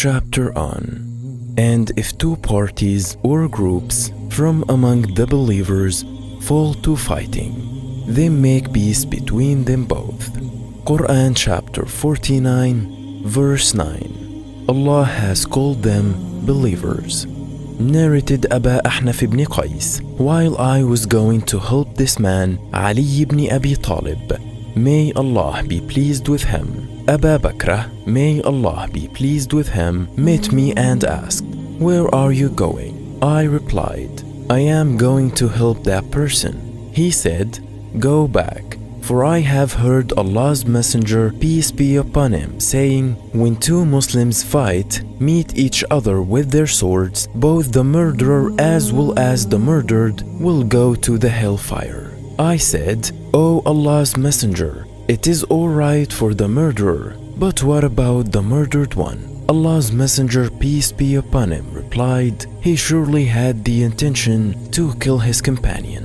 chapter on. And if two parties or groups from among the believers fall to fighting, then make peace between them both. Quran chapter 49 verse 9. Allah has called them believers. Narrated Aba Ahnaf ibn Qais, while I was going to help this man, Ali ibn Abi Talib, may Allah be pleased with him, Abu Bakr, may Allah be pleased with him, met me and asked, "Where are you going?" I replied, "I am going to help that person." He said, "Go back, for I have heard Allah's Messenger, peace be upon him, saying, when two Muslims fight, meet each other with their swords, both the murderer as well as the murdered will go to the hellfire." I said, "O Allah's Messenger, it is all right for the murderer, but what about the murdered one?" Allah's Messenger, peace be upon him, replied, "He surely had the intention to kill his companion."